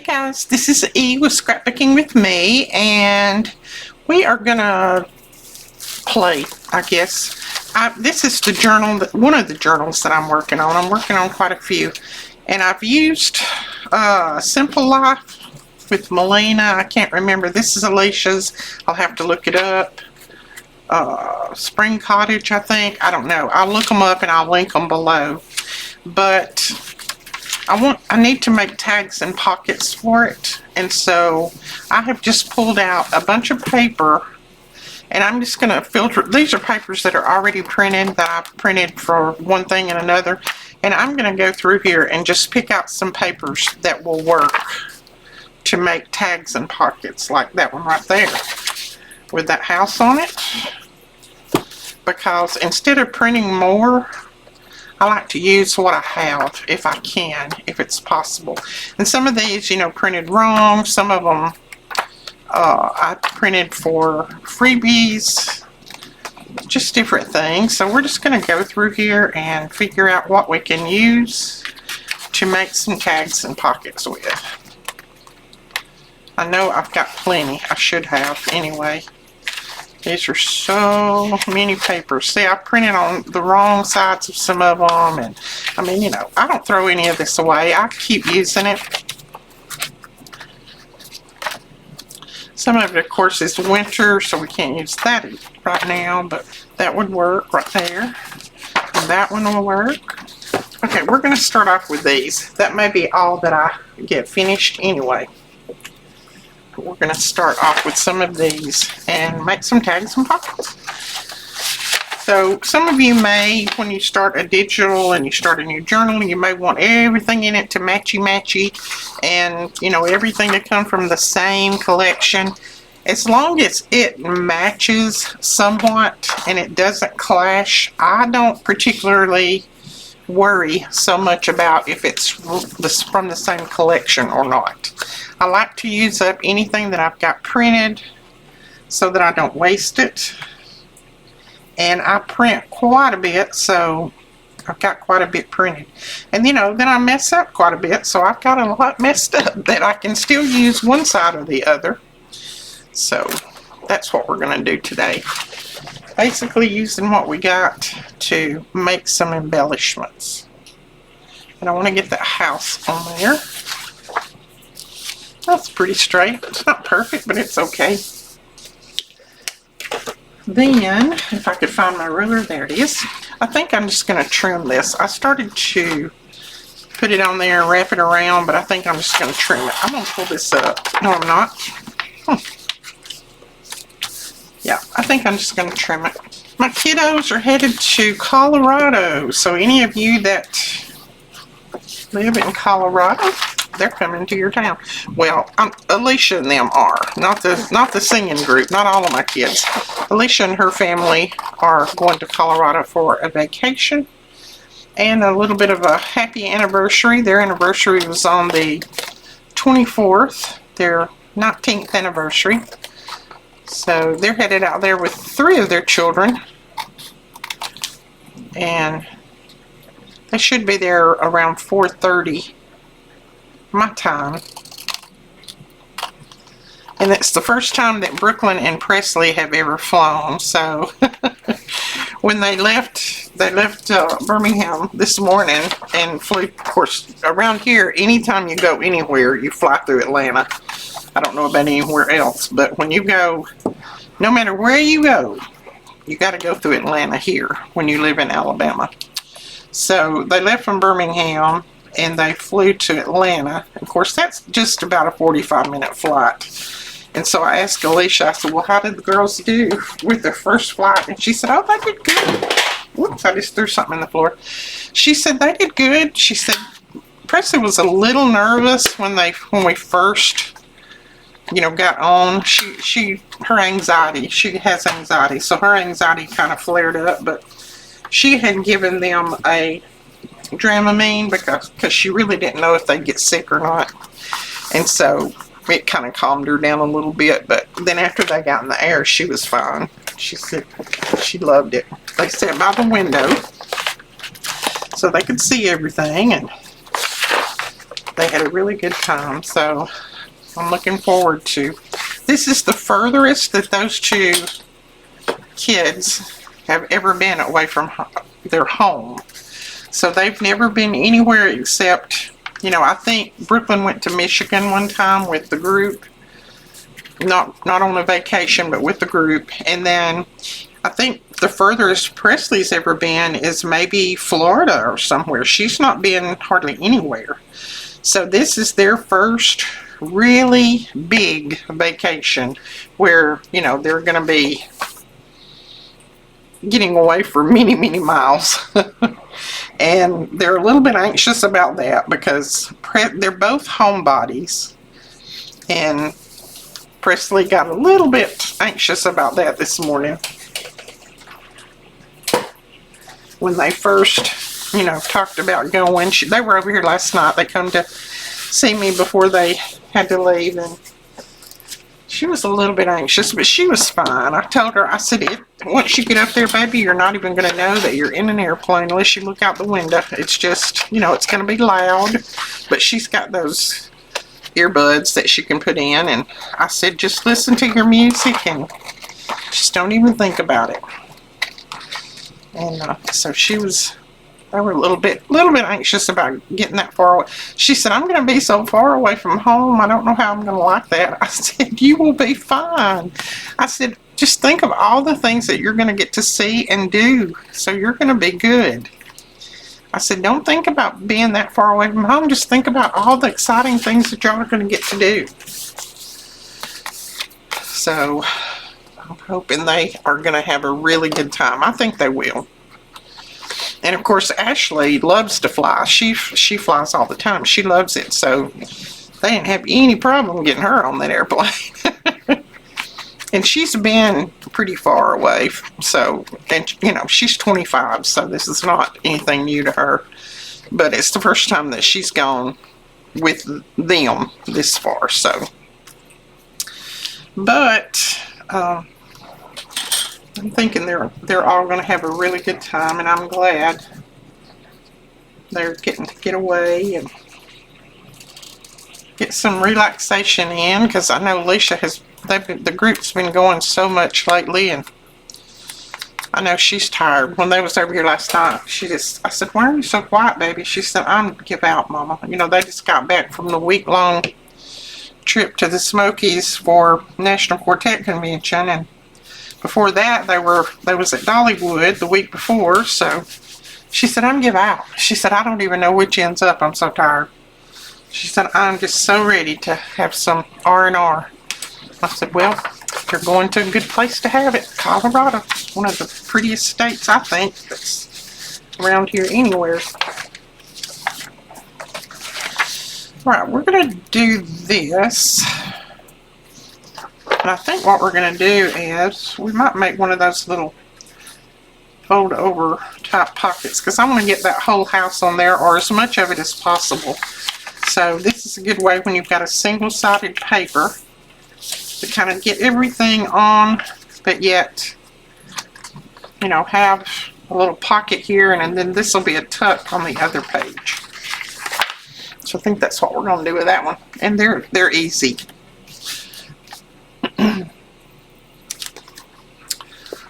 guys, this is E with Scrapbooking with me, and we are gonna play, I guess. This is the journal, one of the journals that I'm working on. I'm working on quite a few, and I've used Simple Life with Melina. I can't remember. This is Alicia's. I'll have to look it up. Spring Cottage, I think. I don't know. I'll look them up and I'll link them below. But I need to make tags and pockets for it, and so I have just pulled out a bunch of paper, and I'm just going to filter. These are papers that are already printed, that I've printed for one thing and another, and I'm going to go through here and just pick out some papers that will work to make tags and pockets, like that one right there with that house on it, because instead of printing more, I like to use what I have, if I can, if it's possible. And some of these, you know, printed wrong. Some of them I printed for freebies, just different things. So we're just going to go through here and figure out what we can use to make some tags and pockets with. I know I've got plenty. I should have anyway. These are so many papers. See, I printed on the wrong sides of some of them, and I mean, you know, I don't throw any of this away. I keep using it. Some of it, of course, is winter, so we can't use that right now, but that would work right there. And that one will work. Okay, we're going to start off with these. That may be all that I get finished anyway. We're going to start off with some of these and make some tags and pockets. So some of you may, when you start a digital and you start a new journal, you may want everything in it to matchy and, you know, everything to come from the same collection. As long as it matches somewhat and it doesn't clash, I don't particularly worry so much about if it's from the same collection or not. I like to use up anything that I've got printed so that I don't waste it. And I print quite a bit, so I've got quite a bit printed. And you know, then I mess up quite a bit, so I've got a lot messed up that I can still use one side or the other. So that's what we're going to do today. Basically using what we got to make some embellishments. And I want to get that house on there. That's pretty straight. It's not perfect, but it's okay. Then, if I could find my ruler, there it is. I think I'm just going to trim this. I started to put it on there and wrap it around, but I think I'm just going to trim it. I'm going to pull this up. No, I'm not. Yeah, I think I'm just going to trim it. My kiddos are headed to Colorado, so any of you that live in Colorado, they're coming to your town. Well, Alicia and them are, not the singing group, not all of my kids. Alicia and her family are going to Colorado for a vacation and a little bit of a happy anniversary. Their anniversary was on the 24th, their 19th anniversary. So they're headed out there with 3 of their children, and they should be there around 4:30 my time. And it's the first time that Brooklyn and Presley have ever flown. So when they left Birmingham this morning and flew, of course, around here, anytime you go anywhere, you fly through Atlanta. I don't know about anywhere else, but when you go, no matter where you go, you got to go through Atlanta here when you live in Alabama. So they left from Birmingham and they flew to Atlanta. Of course, that's just about a 45-minute flight. And so I asked Alicia, I said, well, how did the girls do with their first flight? And she said, oh, they did good. Whoops, I just threw something on the floor. She said they did good. She said Presley was a little nervous when we first, you know, got on. Her anxiety, she has anxiety, so her anxiety kind of flared up, but she had given them a Dramamine because she really didn't know if they'd get sick or not. And so it kind of calmed her down a little bit, but then after they got in the air, she was fine. She said she loved it. They sat by the window. so they could see everything. And, you know, then I mess up quite a bit. So I mess up quite a bit. So I think I'm just going to trim it. I'm going to pull this up. No, I'm not. I think I'm just going to trim it. My kiddos are headed to Colorado. So when they left Birmingham and flew, of course, around here, anytime you go anywhere, you fly through Atlanta. So they could see everything. And they had a really good time. So I'm looking forward to. This is the furthest that those two kids have ever been away from their home. So they've never been anywhere except, you know, I think Brooklyn went to Michigan one time with the group. Not on a vacation, but with the group. And then I think the furthest Presley's ever been is maybe Florida or somewhere. She's not been hardly anywhere. So this is their first really big vacation where, you know, they're going to be getting away for many, many miles. And they're a little bit anxious about that because they're both homebodies. And Presley got a little bit anxious about that this morning when they first, you know, talked about going. They were over here last night. They come to see me before they had to leave, and she was a little bit anxious, but she was fine. I told her, I said, once you get up there, baby, you're not even going to know that you're in an airplane unless you look out the window. It's just, you know, it's going to be loud, but she's got those earbuds that she can put in, and I said, just listen to your music and just don't even think about it. And so they were a little bit anxious about getting that far away. She said, I'm going to be so far away from home, I don't know how I'm going to like that. I said, you will be fine. I said, just think of all the things that you're going to get to see and do, so you're going to be good. I said, don't think about being that far away from home. Just think about all the exciting things that y'all are going to get to do. So I'm hoping they are going to have a really good time. I think they will. And of course, Ashley loves to fly. She flies all the time. She loves it. So they didn't have any problem getting her on that airplane. And she's been pretty far away, so, and you know, she's 25, so this is not anything new to her. But it's the first time that she's gone with them this far, so. But I'm thinking they're all going to have a really good time, and I'm glad they're getting to get away and get some relaxation in, because I know Alicia has. The group's been going so much lately, and I know she's tired. When they was over here last night, I said, why are you so quiet, baby? She said, I'm give out, Mama. You know, they just got back from the week-long trip to the Smokies for National Quartet Convention, and before that, they was at Dollywood the week before, so she said, I'm give out. She said, I don't even know which end's up. I'm so tired. She said, I'm just so ready to have some R&R. I said, well, you're going to a good place to have it. Colorado, one of the prettiest states, I think, that's around here anywhere. Right, we're going to do this. And I think what we're going to do is, we might make one of those little fold over type pockets, because I want to get that whole house on there, or as much of it as possible. So this is a good way when you've got a single-sided paper to kind of get everything on, but yet, you know, have a little pocket here, and then this will be a tuck on the other page. So I think that's what we're going to do with that one. And they're easy.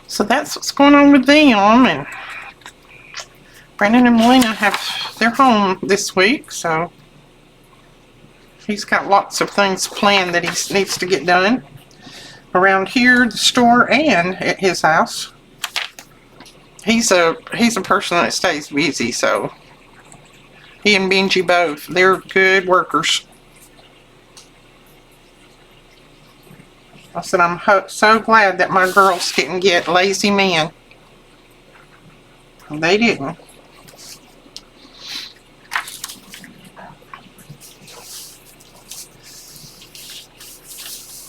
So that's what's going on with them, and Brandon and Melina they're home this week, so he's got lots of things planned that he needs to get done around here, the store, and at his house. He's a person that stays busy, so he and Benji both, they're good workers. I said, I'm so glad that my girls didn't get lazy men. They didn't.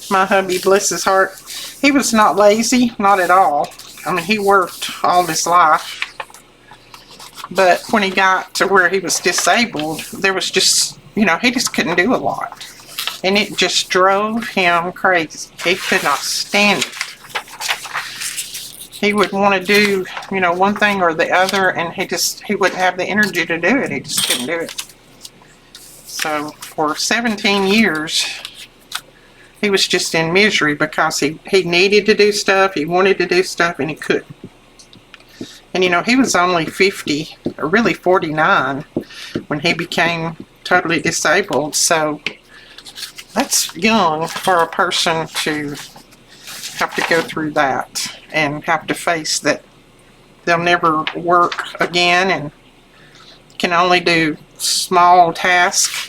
My hubby, bless his heart, he was not lazy, not at all. I mean, he worked all his life. But when he got to where he was disabled, there was just, you know, he just couldn't do a lot. And it just drove him crazy. He could not stand it. He would want to do, you know, one thing or the other, and he wouldn't have the energy to do it. He just couldn't do it. So for 17 years, he was just in misery because he needed to do stuff, he wanted to do stuff, and he couldn't. And you know, he was only 50, or really 49, when he became totally disabled. So that's young for a person to have to go through that and have to face that they'll never work again and can only do small tasks.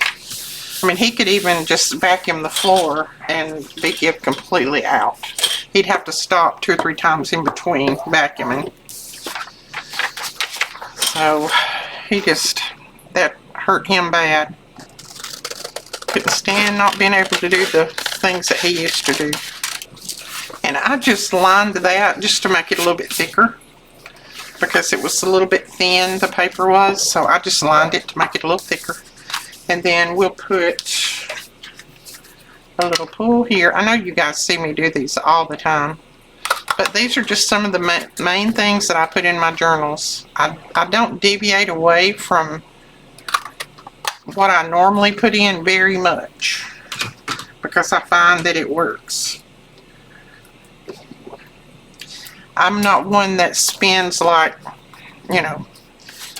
I mean, he could even just vacuum the floor and be give completely out. He'd have to stop 2 or 3 times in between vacuuming. So he just, that hurt him bad. Couldn't stand not being able to do the things that he used to do. And I just lined that just to make it a little bit thicker, because it was a little bit thin, the paper was, so I just lined it to make it a little thicker. And then we'll put a little pool here. I know you guys see me do these all the time, but these are just some of the main things that I put in my journals. I don't deviate away from what I normally put in very much, because I find that it works. I'm not one that spends, like, you know,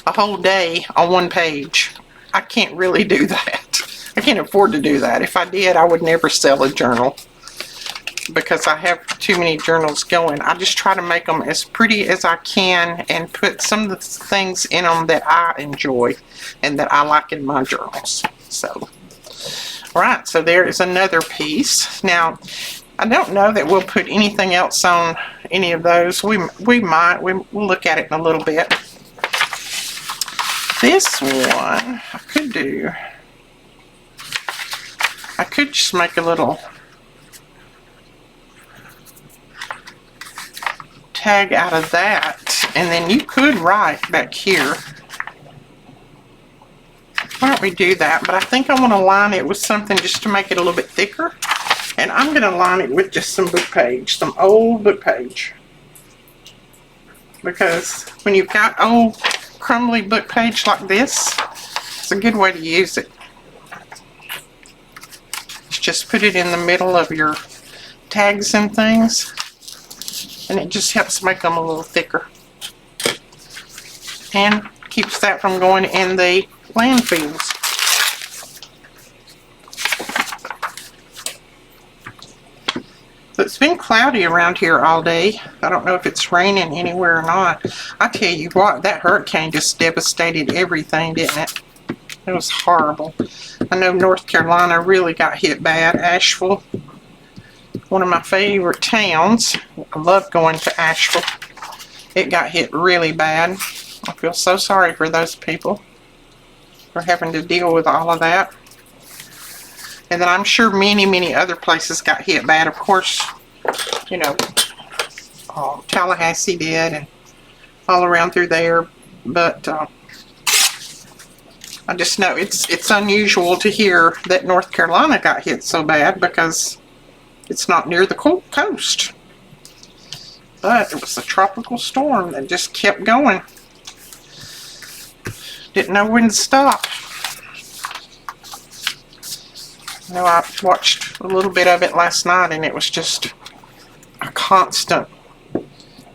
a whole day on one page. I can't really do that. I can't afford to do that. If I did, I would never sell a journal, because I have too many journals going. I just try to make them as pretty as I can and put some of the things in them that I enjoy and that I like in my journals. So, all right, so there is another piece. Now, I don't know that we'll put anything else on any of those. We might. We'll look at it in a little bit. This one, I could just make a little tag out of that, and then you could write back here. Why don't we do that? But I think I want to line it with something just to make it a little bit thicker. And I'm going to line it with just some book page, some old book page. Because when you've got old crumbly book page like this, it's a good way to use it. Just put it in the middle of your tags and things, and it just helps make them a little thicker. And keeps that from going in the landfills. So it's been cloudy around here all day. I don't know if it's raining anywhere or not. I tell you what, that hurricane just devastated everything, didn't it? It was horrible. I know North Carolina really got hit bad. Asheville, one of my favorite towns. I love going to Asheville. It got hit really bad. I feel so sorry for those people for having to deal with all of that. And then I'm sure many, many other places got hit bad. Of course, you know, Tallahassee did, and all around through there. But I just know it's unusual to hear that North Carolina got hit so bad, because it's not near the coast. But it was a tropical storm that just kept going. Didn't know when to stop. You know, I watched a little bit of it last night, and it was just a constant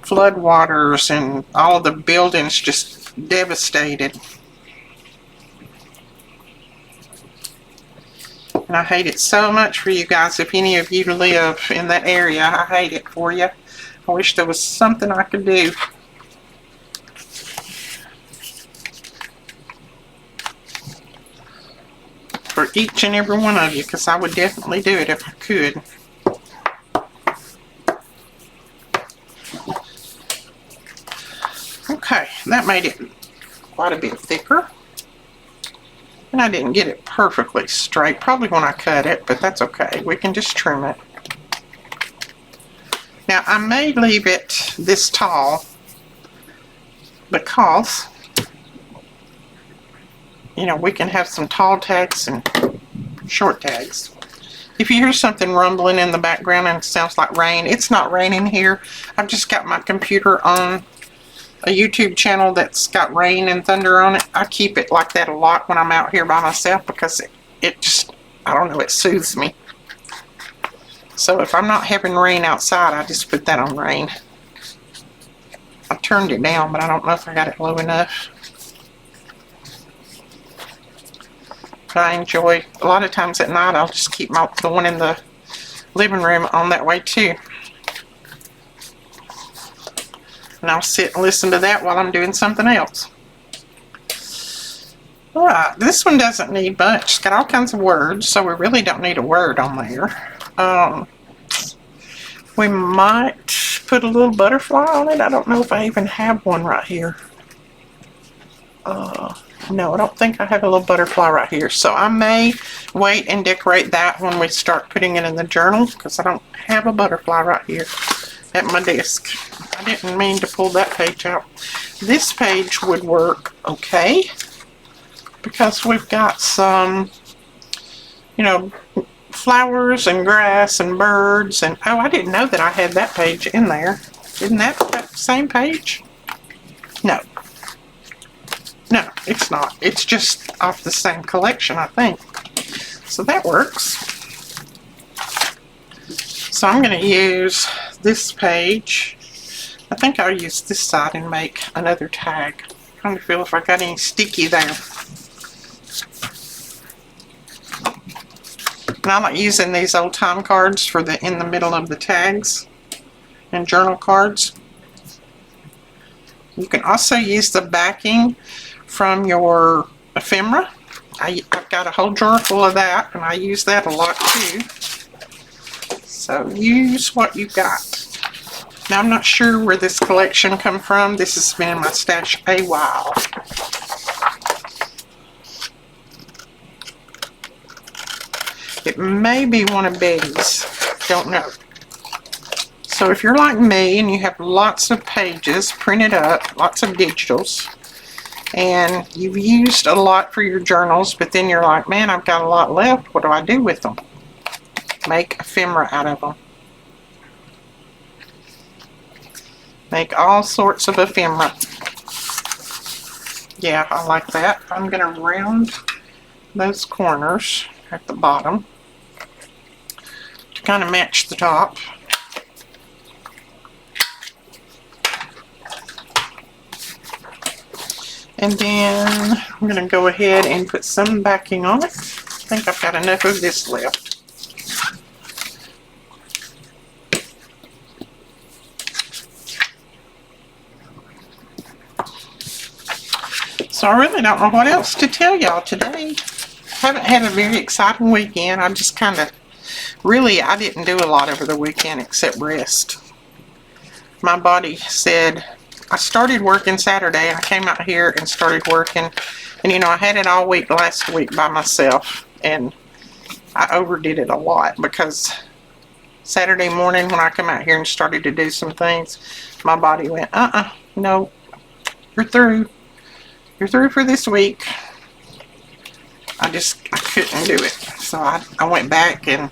floodwaters and all of the buildings just devastated. And I hate it so much for you guys. If any of you live in that area, I hate it for you. I wish there was something I could do. For each and every one of you, because I would definitely do it if I could. Okay, that made it quite a bit thicker. And I didn't get it perfectly straight, probably when I cut it, but that's okay. We can just trim it. Now, I may leave it this tall because, you know, we can have some tall tags and short tags. If you hear something rumbling in the background and it sounds like rain, it's not raining here. I've just got my computer on a YouTube channel that's got rain and thunder on it. I keep it like that a lot when I'm out here by myself, because it just, I don't know, it soothes me. So if I'm not having rain outside, I just put that on rain. I turned it down, but I don't know if I got it low enough. But I enjoy, a lot of times at night, I'll just keep the one in the living room on that way too. And I'll sit and listen to that while I'm doing something else. Alright, this one doesn't need much. It's got all kinds of words, so we really don't need a word on there. We might put a little butterfly on it. I don't know if I even have one right here. No, I don't think I have a little butterfly right here. So I may wait and decorate that when we start putting it in the journal, because I don't have a butterfly right here at my desk. I didn't mean to pull that page out. This page would work okay, because we've got some, you know, flowers and grass and birds, and oh, I didn't know that I had that page in there. Isn't that the same page? No. No, it's not. It's just off the same collection, I think. So that works. So I'm going to use this page. I think I'll use this side and make another tag. I'm trying to feel if I got any sticky there. And I like using these old time cards for the in the middle of the tags and journal cards. You can also use the backing from your ephemera. I've got a whole drawer full of that, and I use that a lot too. So use what you got. Now I'm not sure where this collection come from. This has been in my stash a while. It may be one of Betty's. Don't know. So if you're like me and you have lots of pages printed up, lots of digitals, and you've used a lot for your journals, but then you're like, man, I've got a lot left. What do I do with them? Make ephemera out of them. Make all sorts of ephemera. Yeah, I like that. I'm going to round those corners at the bottom to kind of match the top. And then I'm going to go ahead and put some backing on it. I think I've got enough of this left. So I really don't know what else to tell y'all today. Haven't had a very exciting weekend. I just kind of, really, I didn't do a lot over the weekend except rest. My body said, I started working Saturday. I came out here and started working. And you know, I had it all week last week by myself. And I overdid it a lot because Saturday morning when I come out here and started to do some things, my body went, no, you're through. You're through for this week. I couldn't do it. So I went back and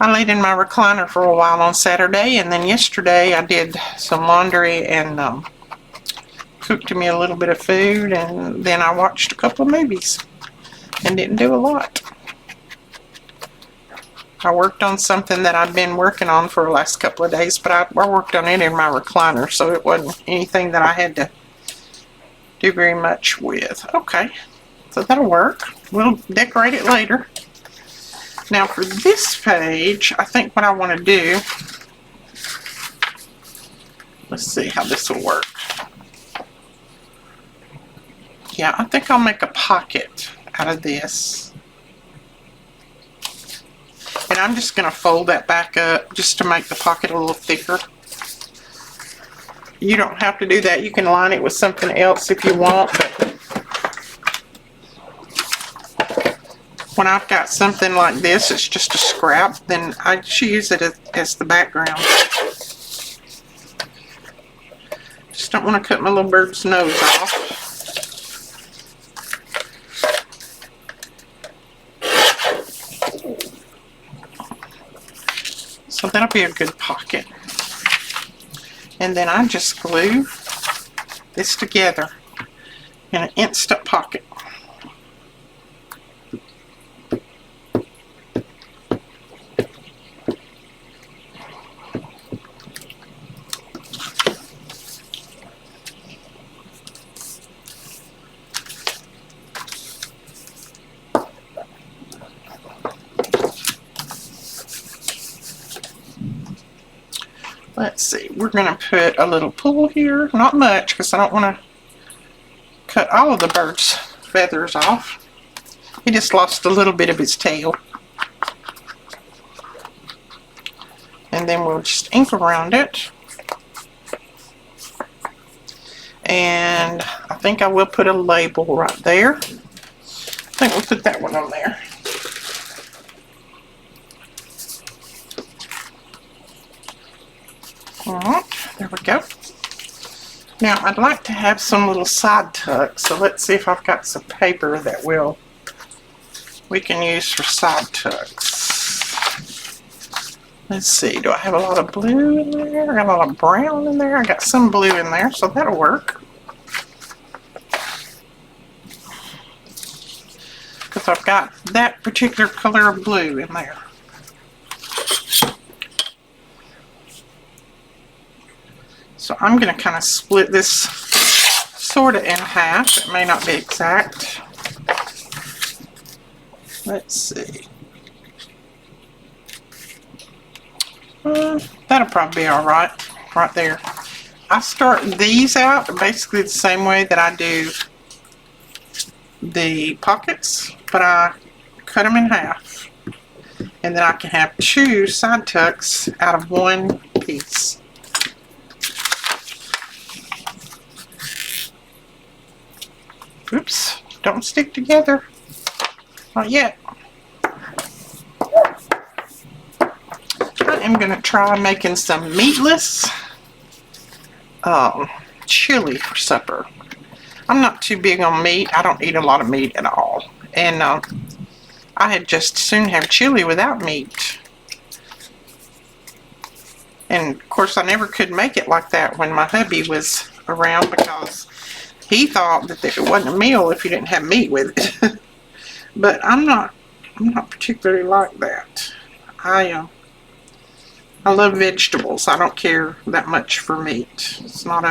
I laid in my recliner for a while on Saturday, and then yesterday I did some laundry and cooked me a little bit of food, and then I watched a couple of movies and didn't do a lot. I worked on something that I'd been working on for the last couple of days, but I worked on it in my recliner, so it wasn't anything that I had to do very much with. Okay, so that'll work. We'll decorate it later. Now for this page, I think what I want to do, let's see how this will work. Yeah, I think I'll make a pocket out of this. And I'm just going to fold that back up just to make the pocket a little thicker. You don't have to do that. You can line it with something else if you want. But when I've got something like this, it's just a scrap, then I just use it as the background. Just don't want to cut my little bird's nose off. So that'll be a good pocket. And then I just glue this together in an instant pocket. Let's see, we're going to put a little pull here. Not much, because I don't want to cut all of the bird's feathers off. He just lost a little bit of his tail. And then we'll just ink around it. And I think I will put a label right there. I think we'll put that one on there. Alright, there we go. Now I'd like to have some little side tucks, so let's see if I've got some paper that we can use for side tucks. Let's see, do I have a lot of blue in there? I got a lot of brown in there. I got some blue in there, so that'll work. Because I've got that particular color of blue in there. So I'm going to kind of split this sort of in half. It may not be exact. Let's see. That'll probably be alright, right there. I start these out basically the same way that I do the pockets, but I cut them in half. And then I can have 2 side tucks out of one piece. Oops, don't stick together. Not yet. I am going to try making some meatless chili for supper. I'm not too big on meat. I don't eat a lot of meat at all. And I had just soon have chili without meat. And of course I never could make it like that when my hubby was around, because he thought that it wasn't a meal if you didn't have meat with it. But I'm not particularly like that. I love vegetables. I don't care that much for meat. It's not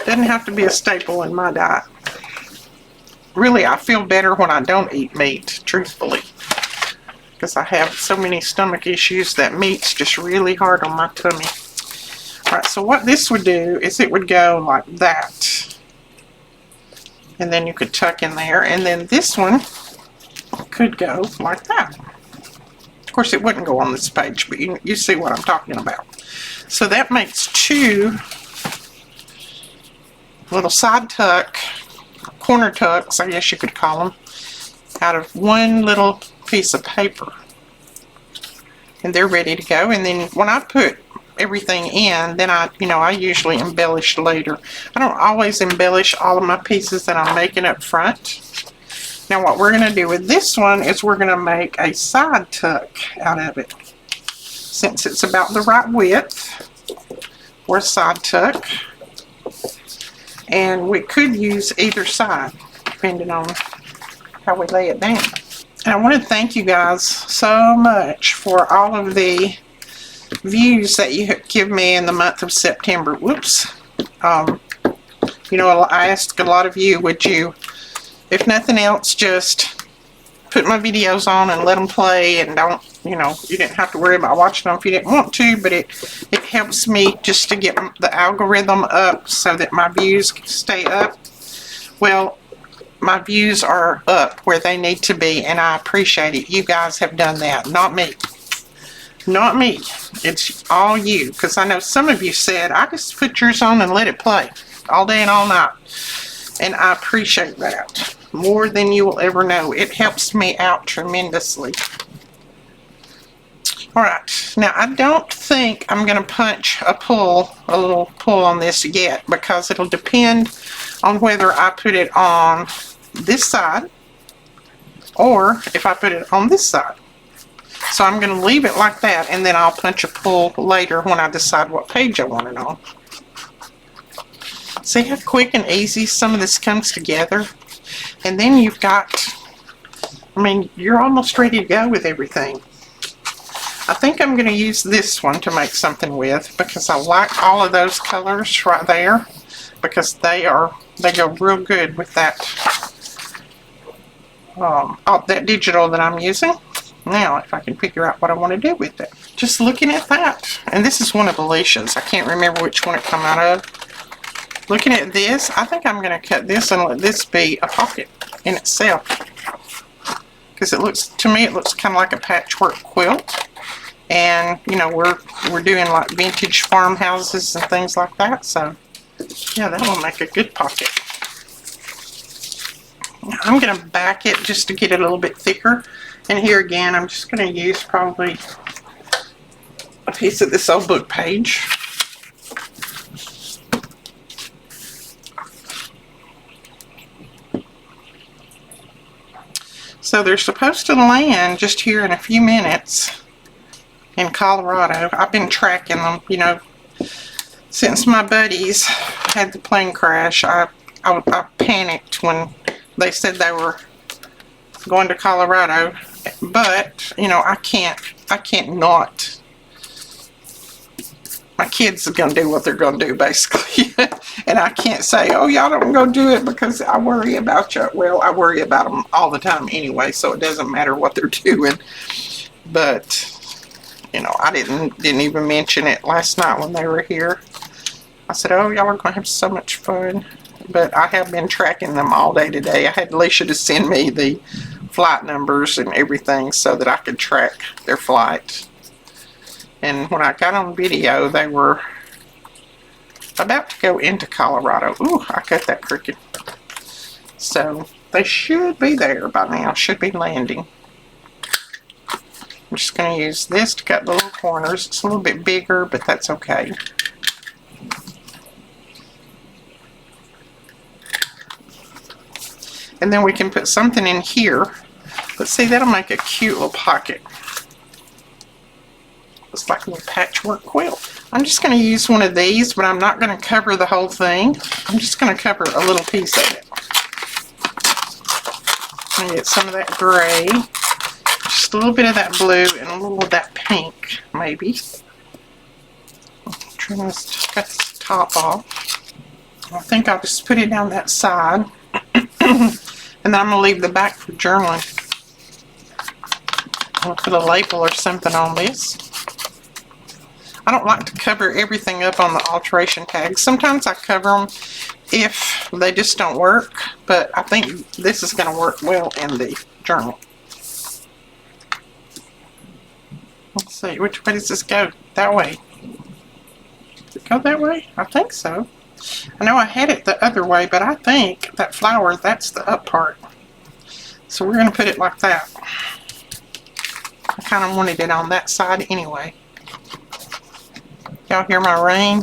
doesn't have to be a staple in my diet. Really, I feel better when I don't eat meat, truthfully. Because I have so many stomach issues that meat's just really hard on my tummy. Alright, so what this would do is it would go like that. And then you could tuck in there, and then this one could go like that. Of course, it wouldn't go on this page, but you see what I'm talking about. So that makes 2 little side tuck, corner tucks, I guess you could call them, out of one little piece of paper. And they're ready to go. And then when I put everything in, then I usually embellish later. I don't always embellish all of my pieces that I'm making up front. Now what we're going to do with this one is we're going to make a side tuck out of it. Since it's about the right width for a side tuck. And we could use either side, depending on how we lay it down. And I want to thank you guys so much for all of the views that you give me in the month of September. Whoops. You know, I asked a lot of you, would you, if nothing else, just put my videos on and let them play, and don't, you know, you didn't have to worry about watching them if you didn't want to, but it helps me just to get the algorithm up so that my views stay up. Well, my views are up where they need to be, and I appreciate it. You guys have done that, not me. Not me. It's all you, because I know some of you said, I just put yours on and let it play all day and all night. And I appreciate that more than you will ever know. It helps me out tremendously. Alright, now I don't think I'm going to punch a little pull on this yet, because it'll depend on whether I put it on this side or if I put it on this side. So I'm going to leave it like that, and then I'll punch a pull later when I decide what page I want it on. See how quick and easy some of this comes together? And then you've got, I mean, you're almost ready to go with everything. I think I'm going to use this one to make something with, because I like all of those colors right there, because they go real good with that that digital that I'm using. Now, if I can figure out what I want to do with it. just looking at that. And this is one of Alicia's. I can't remember which one it come out of. Looking at this, I think I'm going to cut this and let this be a pocket in itself. Because it looks, to me, it looks kind of like a patchwork quilt. And, you know, we're doing like vintage farmhouses and things like that. So, yeah, that will make a good pocket. I'm going to back it just to get it a little bit thicker. And here again, I'm just going to use probably a piece of this old book page. So they're supposed to land just here in a few minutes in Colorado. I've been tracking them, you know, since my buddies had the plane crash. I panicked when they said they were going to Colorado, but you know, I can't not. My kids are gonna do what they're gonna do, basically. And I can't say, oh, y'all don't go do it because I worry about you. Well, I worry about them all the time anyway, so it doesn't matter what they're doing. But you know, I didn't even mention it last night when they were here. I said, oh, y'all are gonna have so much fun. But I have been tracking them all day today. I had Alicia to send me the flight numbers and everything so that I could track their flight. And when I got on video, they were about to go into Colorado. Ooh, I cut that crooked. So they should be there by now, should be landing. I'm just going to use this to cut the little corners. It's a little bit bigger, but that's okay. And then we can put something in here. Let's see, that'll make a cute little pocket. It's like a little patchwork quilt. I'm just going to use one of these, but I'm not going to cover the whole thing. I'm just going to cover a little piece of it. I'm going to get some of that gray, just a little bit of that blue, and a little of that pink, maybe. Try to cut the top off. I think I'll just put it down that side. And then I'm going to leave the back for journaling. I'll put a label or something on this. I don't like to cover everything up on the alteration tags. Sometimes I cover them if they just don't work, but I think this is going to work well in the journal. Let's see, which way does this go? That way. Does it go that way? I think so. I know I had it the other way, but I think that flower, that's the up part. So we're going to put it like that. I kind of wanted it on that side anyway. Y'all hear my rain?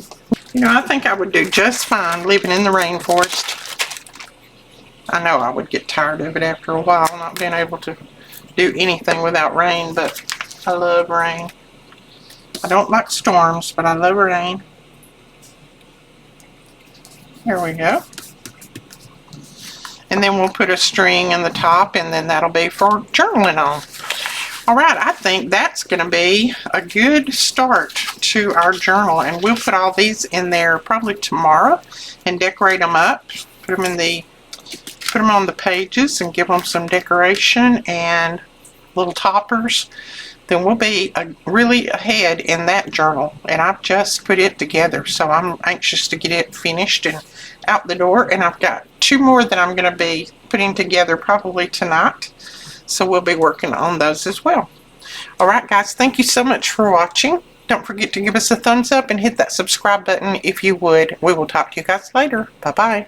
You know, I think I would do just fine living in the rainforest. I know I would get tired of it after a while, not being able to do anything without rain, but I love rain. I don't like storms, but I love rain. Here we go. And then we'll put a string in the top, and then that'll be for journaling on. Alright, I think that's going to be a good start to our journal. And we'll put all these in there probably tomorrow and decorate them up. Put them on the pages and give them some decoration and little toppers. Then we'll be really ahead in that journal. And I've just put it together, so I'm anxious to get it finished and out the door. And I've got 2 more that I'm going to be putting together probably tonight. So we'll be working on those as well. Alright guys, thank you so much for watching. Don't forget to give us a thumbs up and hit that subscribe button if you would. We will talk to you guys later. Bye-bye.